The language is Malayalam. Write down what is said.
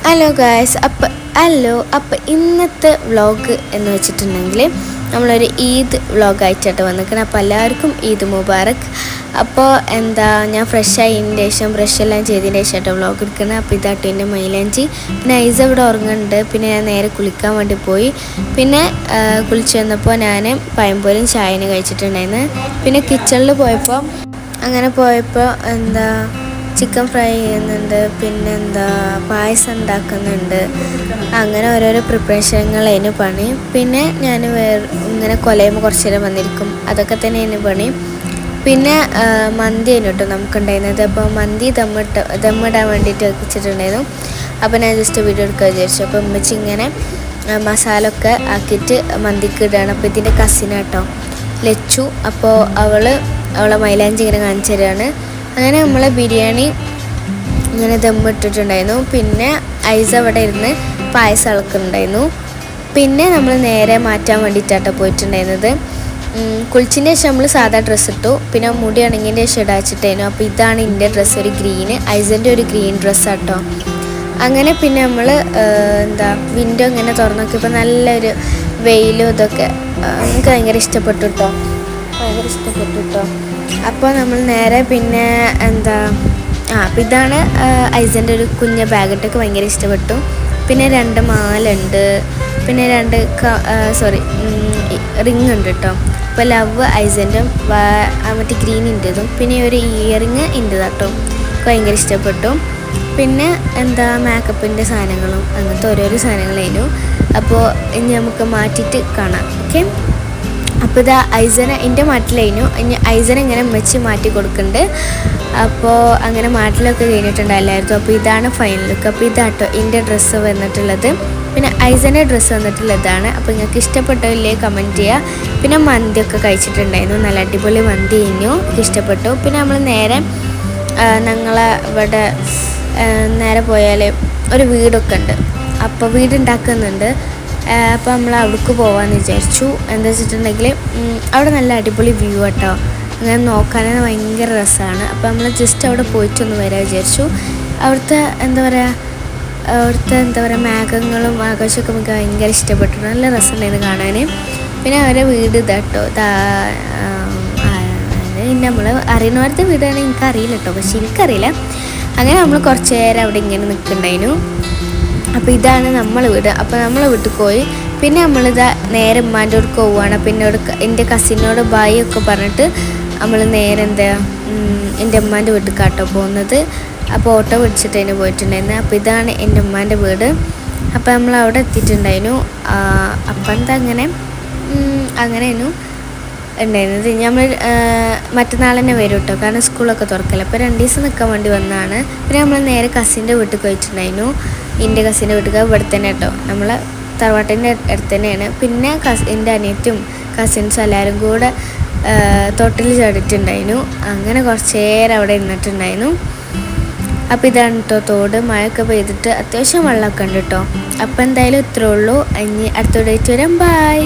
ഹലോ ഗായ്സ്, അപ്പോൾ ഇന്നത്തെ വ്ളോഗ് എന്ന് വെച്ചിട്ടുണ്ടെങ്കിൽ നമ്മളൊരു ഈദ് വ്ളോഗായിട്ടാണ് വന്നിരിക്കുന്നത്. അപ്പോൾ എല്ലാവർക്കും ഈദ് മുബാറക്. അപ്പോൾ ഞാൻ ഫ്രഷായതിന് ശേഷം ബ്രഷെല്ലാം ചെയ്തതിന് ശേഷമായിട്ട് വ്ളോഗ് എടുക്കുന്നത്. അപ്പോൾ ഇതാട്ടോ എൻ്റെ മൈലാഞ്ചി. പിന്നെ ഐസ ഇവിടെ ഉറങ്ങുന്നുണ്ട്. പിന്നെ ഞാൻ നേരെ കുളിക്കാൻ വേണ്ടി പോയി. പിന്നെ കുളിച്ച് വന്നപ്പോൾ ഞാൻ പഴംപൊരിയും ചായനും കഴിച്ചിട്ടുണ്ടായിരുന്നു. പിന്നെ കിച്ചണിൽ പോയപ്പോൾ ചിക്കൻ ഫ്രൈ ചെയ്യുന്നുണ്ട്, പിന്നെ പായസം ഉണ്ടാക്കുന്നുണ്ട്. അങ്ങനെ ഓരോരോ പ്രിപ്പറേഷനുകളതിന് പണി. പിന്നെ ഞാൻ ഇങ്ങനെ കൊലയുമ്പോൾ കുറച്ച് നേരം വന്നിരിക്കും, അതൊക്കെ തന്നെ അതിന് പണി. പിന്നെ മന്തി അതിന് കേട്ടോ നമുക്കുണ്ടായിരുന്നത്. അപ്പോൾ മന്തി ദമ്മിടാൻ വേണ്ടിയിട്ട് വെച്ചിട്ടുണ്ടായിരുന്നു. അപ്പോൾ ഞാൻ ജസ്റ്റ് വീഡിയോ എടുക്കാൻ വിചാരിച്ചു. അപ്പോൾ ഉമ്മച്ചി ഇങ്ങനെ മസാല ഒക്കെ ആക്കിയിട്ട് മന്തിക്ക് ഇടുകയാണ്. അപ്പോൾ ഇതിൻ്റെ കസിനാട്ടോ ലച്ചു. അപ്പോൾ അവളെ മൈലാഞ്ചി ഇങ്ങനെ കാണിച്ചു തരികയാണ്. അങ്ങനെ നമ്മളെ ബിരിയാണി ഇങ്ങനെ ദമ്മിട്ടിട്ടുണ്ടായിരുന്നു. പിന്നെ ഐസ അവിടെ ഇരുന്ന് പായസം ഇളക്കുന്നുണ്ടായിരുന്നു. പിന്നെ നമ്മൾ നേരെ മാറ്റാൻ വേണ്ടിയിട്ടാട്ടോ പോയിട്ടുണ്ടായിരുന്നത്. കുളിച്ചതിൻ്റെ ശേഷം നമ്മൾ സാധാ ഡ്രസ്സ് ഇട്ടു. പിന്നെ മുടി ഉണങ്ങിയതിൻ്റെ ശേഷം ഇടാച്ചിട്ടായിരുന്നു. അപ്പോൾ ഇതാണ് എൻ്റെ ഡ്രസ്സ്, ഒരു ഗ്രീന്, ഐസൻ്റെ ഒരു ഗ്രീൻ ഡ്രസ്സാട്ടോ. അങ്ങനെ പിന്നെ നമ്മൾ വിൻഡോ ഇങ്ങനെ തുറന്നു നോക്കിയപ്പോൾ നല്ലൊരു വെയിലും ഇതൊക്കെ എനിക്ക് ഭയങ്കര ഇഷ്ടപ്പെട്ടു കേട്ടോ. അപ്പോൾ നമ്മൾ നേരെ പിന്നെ അപ്പോൾ ഇതാണ് ഐസൻ്റെ ഒരു കുഞ്ഞ ബാഗിട്ടൊക്കെ ഭയങ്കര ഇഷ്ടപ്പെട്ടു. പിന്നെ 2 മാലുണ്ട്, പിന്നെ 2 റിങ് ഉണ്ട് കേട്ടോ. അപ്പോൾ ലവ് ഐസൻ്റെ മറ്റേ ഗ്രീൻ ഇൻ്റെതും പിന്നെ ഒരു ഇയറിങ് ഇൻ്റെതാട്ടോ ഭയങ്കര ഇഷ്ടപ്പെട്ടു. പിന്നെ മേക്കപ്പിൻ്റെ സാധനങ്ങളും അങ്ങനത്തെ ഓരോരോ സാധനങ്ങളായിരുന്നു. അപ്പോൾ ഇനി നമുക്ക് മാറ്റിയിട്ട് കാണാം. ഓക്കെ, അപ്പോൾ ഇതാ എൻ്റെ മാറ്റിലായിരുന്നു. ഇനി ഐസനെ ഇങ്ങനെ മെച്ചി മാറ്റി കൊടുക്കുന്നുണ്ട്. അപ്പോൾ അങ്ങനെ മാറ്റിലൊക്കെ കഴിഞ്ഞിട്ടുണ്ടായില്ലായിരുന്നു. അപ്പോൾ ഇതാണ് ഫൈനൽ ലുക്ക്. അപ്പോൾ ഇതാട്ടോ എൻ്റെ ഡ്രസ്സ് വന്നിട്ടുള്ളത്. പിന്നെ ഐസൻ്റെ ഡ്രസ്സ് വന്നിട്ടുള്ളതാണ്. അപ്പോൾ നിങ്ങൾക്ക് ഇഷ്ടപ്പെട്ടില്ലേ കമൻറ്റ് ചെയ്യുക. പിന്നെ മന്തിയൊക്കെ കഴിച്ചിട്ടുണ്ടായിരുന്നു, നല്ല അടിപൊളി മന്തി കഴിഞ്ഞു, ഇഷ്ടപ്പെട്ടു. പിന്നെ നമ്മൾ നേരെ ഞങ്ങളെ ഇവിടെ നേരെ പോയാൽ ഒരു വീടൊക്കെ ഉണ്ട്. അപ്പോൾ വീടുണ്ടാക്കുന്നുണ്ട്. അപ്പോൾ നമ്മൾ അവിടേക്ക് പോകാമെന്ന് വിചാരിച്ചു. എന്താ വെച്ചിട്ടുണ്ടെങ്കിൽ അവിടെ നല്ല അടിപൊളി വ്യൂ കേട്ടോ. അങ്ങനെ നോക്കാൻ ഭയങ്കര രസമാണ്. അപ്പോൾ നമ്മൾ ജസ്റ്റ് അവിടെ പോയിട്ടൊന്ന് വരാൻ വിചാരിച്ചു. അവിടുത്തെ മേഘങ്ങളും ആകാശമൊക്കെ നമുക്ക് ഭയങ്കര ഇഷ്ടപ്പെട്ടു. നല്ല രസമുണ്ടായിരുന്നു കാണാൻ. പിന്നെ അവരെ വീട് ഇതാട്ടോ, നമ്മൾ അറിയുന്നവരുടെ വീടാണ്, എനിക്കറിയില്ല കേട്ടോ, പക്ഷെ എനിക്കറിയില്ല. അങ്ങനെ നമ്മൾ കുറച്ച് നേരം അവിടെ ഇങ്ങനെ നിൽക്കുന്നുണ്ടായിരുന്നു. അപ്പോൾ ഇതാണ് നമ്മളെ വീട്. അപ്പോൾ നമ്മളെ വീട്ടിൽ പോയി. പിന്നെ നമ്മളിതാ നേരെ ഉമ്മാൻ്റെ അടുക്ക് പോവുകയാണ്. പിന്നെ എൻ്റെ കസിനോട് ബായ് ഒക്കെ പറഞ്ഞിട്ട് നമ്മൾ നേരെ എൻ്റെ ഉമ്മാൻ്റെ വീട്ടിൽ കാട്ടോ പോകുന്നത്. അപ്പോൾ ഓട്ടോ പിടിച്ചിട്ട് അതിന് പോയിട്ടുണ്ടായിരുന്നു. അപ്പോൾ ഇതാണ് എൻ്റെ ഉമ്മാൻ്റെ വീട്. അപ്പോൾ നമ്മൾ അവിടെ എത്തിയിട്ടുണ്ടായിരുന്നു. അപ്പം അങ്ങനെയായിരുന്നു ഉണ്ടായിരുന്നത്. നമ്മൾ മറ്റന്നാൾ തന്നെ വരും കേട്ടോ, കാരണം സ്കൂളൊക്കെ തുറക്കില്ല. അപ്പോൾ 2 ദിവസം നിൽക്കാൻ വേണ്ടി വന്നതാണ്. പിന്നെ നമ്മൾ നേരെ കസിൻ്റെ വീട്ടിൽ പോയിട്ടുണ്ടായിരുന്നു. എൻ്റെ കസിൻ്റെ വീട്ടിൽ ഇവിടെ തന്നെ കേട്ടോ, നമ്മളെ തറവാട്ടിൻ്റെ അടുത്ത് തന്നെയാണ്. പിന്നെ എൻ്റെ അനിയത്തും കസിൻസും എല്ലാവരും കൂടെ തൊട്ടിൽ ചാടിയിട്ടുണ്ടായിരുന്നു. അങ്ങനെ കുറച്ച് നേരം അവിടെ നിന്നിട്ടുണ്ടായിരുന്നു. അപ്പോൾ ഇതാണ് കേട്ടോ തോട്. മഴയൊക്കെ പെയ്തിട്ട് അത്യാവശ്യം വെള്ളമൊക്കെ ഉണ്ട് കേട്ടോ. അപ്പോൾ എന്തായാലും ഇത്രേ ഉള്ളൂ. ഇനി അടുത്ത ഡേറ്റ് വരാം. ബൈ.